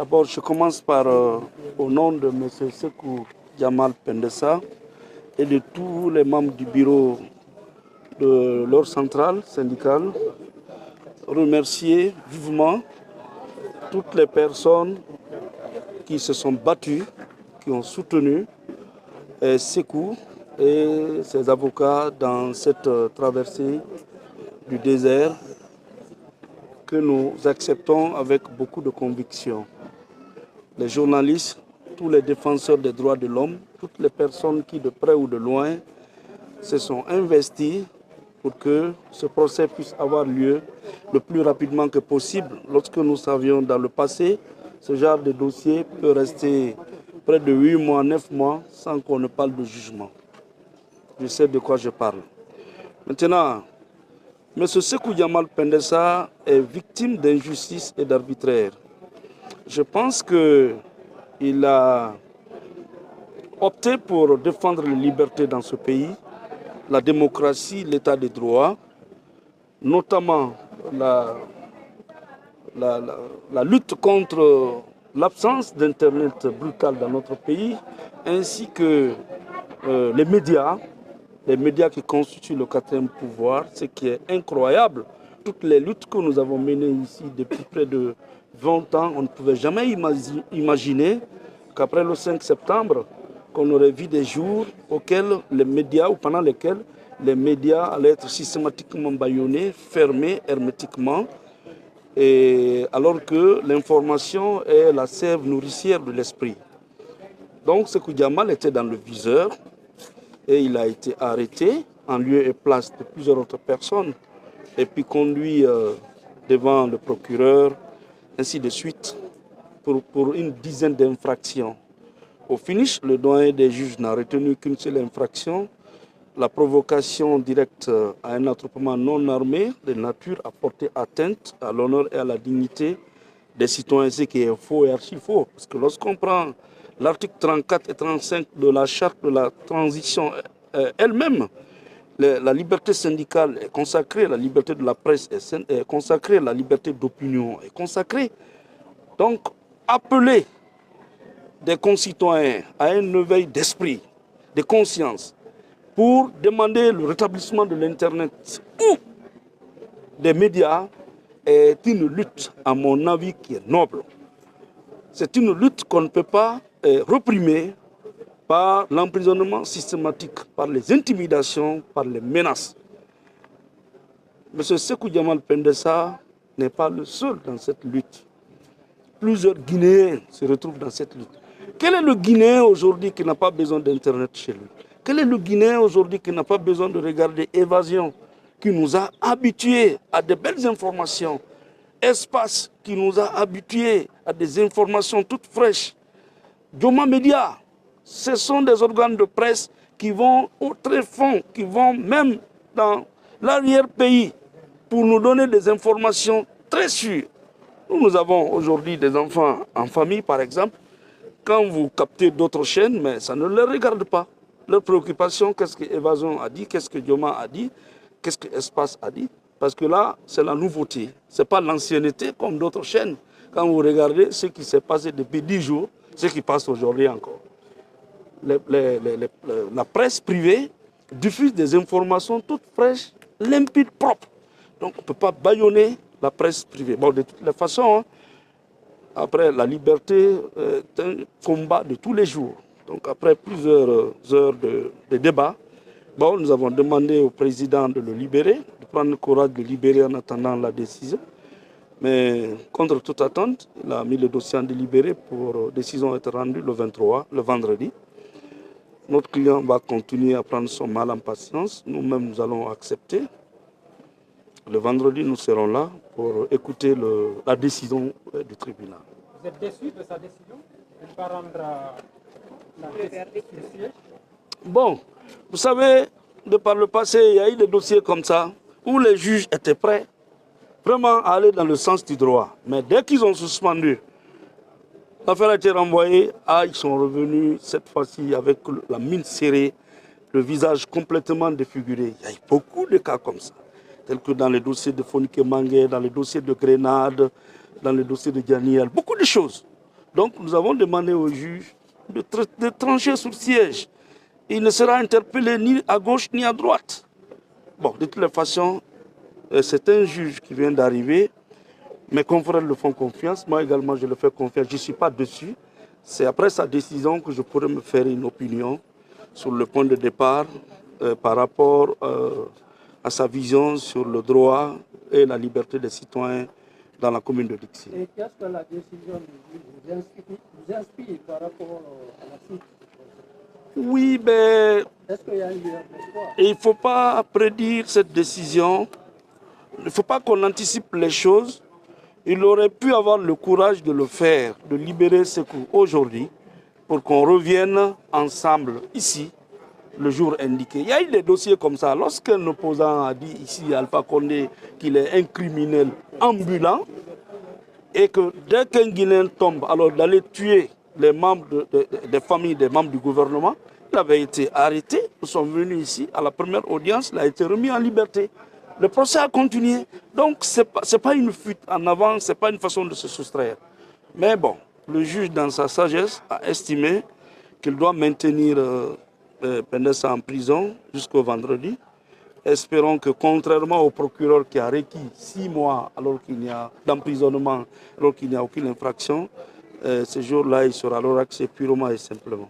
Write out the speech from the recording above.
D'abord, je commence par, au nom de M. Sekou Jamal Pendessa et de tous les membres du bureau de l'ordre central syndical, remercier vivement toutes les personnes qui se sont battues, qui ont soutenu Sekou et ses avocats dans cette traversée du désert que nous acceptons avec beaucoup de conviction. Les journalistes, tous les défenseurs des droits de l'homme, toutes les personnes qui de près ou de loin se sont investies pour que ce procès puisse avoir lieu le plus rapidement que possible. Lorsque nous savions dans le passé, ce genre de dossier peut rester près de 8 mois, 9 mois sans qu'on ne parle de jugement. Je sais de quoi je parle. Maintenant, M. Sekou Jamal Pendessa est victime d'injustice et d'arbitraire. Je pense qu'il a opté pour défendre les libertés dans ce pays, la démocratie, l'état de droit, notamment la lutte contre l'absence d'Internet brutal dans notre pays, ainsi que les médias qui constituent le quatrième pouvoir, ce qui est incroyable. Toutes les luttes que nous avons menées ici depuis près de 20 ans, on ne pouvait jamais imaginer qu'après le 5 septembre, qu'on aurait vu des jours auxquels les médias, ou pendant lesquels les médias allaient être systématiquement bâillonnés, fermés hermétiquement, et alors que l'information est la sève nourricière de l'esprit. Donc Sekou Jamal était dans le viseur et il a été arrêté en lieu et place de plusieurs autres personnes et puis conduit devant le procureur, ainsi de suite, pour une dizaine d'infractions. Au finish, le doyen des juges n'a retenu qu'une seule infraction, la provocation directe à un attroupement non armé de nature à porter atteinte à l'honneur et à la dignité des citoyens, ce qui est faux et archi-faux. Parce que lorsqu'on prend l'article 34 et 35 de la charte de la transition elle-même, la liberté syndicale est consacrée, la liberté de la presse est consacrée, la liberté d'opinion est consacrée. Donc, appeler des concitoyens à un éveil d'esprit, de conscience, pour demander le rétablissement de l'Internet ou des médias est une lutte, à mon avis, qui est noble. C'est une lutte qu'on ne peut pas réprimer par l'emprisonnement systématique, par les intimidations, par les menaces. M. Sekou Jamal Pendessa n'est pas le seul dans cette lutte. Plusieurs Guinéens se retrouvent dans cette lutte. Quel est le Guinéen aujourd'hui qui n'a pas besoin d'Internet chez lui? Quel est le Guinéen aujourd'hui qui n'a pas besoin de regarder Évasion, qui nous a habitués à de belles informations? Espace, qui nous a habitués à des informations toutes fraîches. Joma Media, ce sont des organes de presse qui vont au tréfonds, qui vont même dans l'arrière-pays pour nous donner des informations très sûres. Nous avons aujourd'hui des enfants en famille, par exemple. Quand vous captez d'autres chaînes, mais ça ne les regarde pas. Leur préoccupation, qu'est-ce que Évasion a dit, qu'est-ce que Joma a dit, qu'est-ce que Espace a dit. Parce que là, c'est la nouveauté. Ce n'est pas l'ancienneté comme d'autres chaînes. Quand vous regardez ce qui s'est passé depuis 10 jours, ce qui passe aujourd'hui encore. La presse privée diffuse des informations toutes fraîches, limpides, propres. Donc on ne peut pas bâillonner la presse privée. Bon, de toutes les façons, hein, après la liberté est un combat de tous les jours. Donc après plusieurs heures de débat, bon, nous avons demandé au président de le libérer, de prendre le courage de le libérer en attendant la décision. Mais contre toute attente, il a mis le dossier en délibéré pour décision être rendue le 23, le vendredi. Notre client va continuer à prendre son mal en patience. Nous-mêmes, nous allons accepter. Le vendredi, nous serons là pour écouter la décision du tribunal. Vous êtes déçu de sa décision? Il ne va rendre la décision? Bon, vous savez, de par le passé, il y a eu des dossiers comme ça où les juges étaient prêts vraiment à aller dans le sens du droit. Mais dès qu'ils ont suspendu, l'affaire a été renvoyée, ils sont revenus cette fois-ci avec la mine serrée, le visage complètement défiguré. Il y a eu beaucoup de cas comme ça, tels que dans les dossiers de Fonike Mangue, dans les dossiers de Grenade, dans les dossiers de Djaniel, beaucoup de choses. Donc nous avons demandé au juge de trancher sur siège. Il ne sera interpellé ni à gauche ni à droite. Bon, de toutes les façons, c'est un juge qui vient d'arriver. Mes confrères le font confiance. Moi également, je le fais confiance. Je ne suis pas dessus. C'est après sa décision que je pourrais me faire une opinion sur le point de départ par rapport à sa vision sur le droit et la liberté des citoyens dans la commune de Dixi. Et qu'est-ce que la décision vous inspire par rapport à la suite? Oui, mais est-ce qu'il y a eu d'espoir? Il ne faut pas prédire cette décision. Il ne faut pas qu'on anticipe les choses. Il aurait pu avoir le courage de le faire, de libérer Sékou aujourd'hui pour qu'on revienne ensemble ici le jour indiqué. Il y a eu des dossiers comme ça. Lorsqu'un opposant a dit ici, Alpha Condé, qu'il est un criminel ambulant et que dès qu'un Guinéen tombe, alors d'aller tuer les membres des familles des membres du gouvernement, il avait été arrêté. Nous sommes venus ici à la première audience, il a été remis en liberté. Le procès a continué. Donc ce n'est pas une fuite en avant, ce n'est pas une façon de se soustraire. Mais bon, le juge dans sa sagesse a estimé qu'il doit maintenir Pendessa en prison jusqu'au vendredi. Espérons que, contrairement au procureur qui a requis 6 mois alors qu'il n'y a d'emprisonnement, alors qu'il n'y a aucune infraction, ce jour-là, il sera relaxé purement et simplement.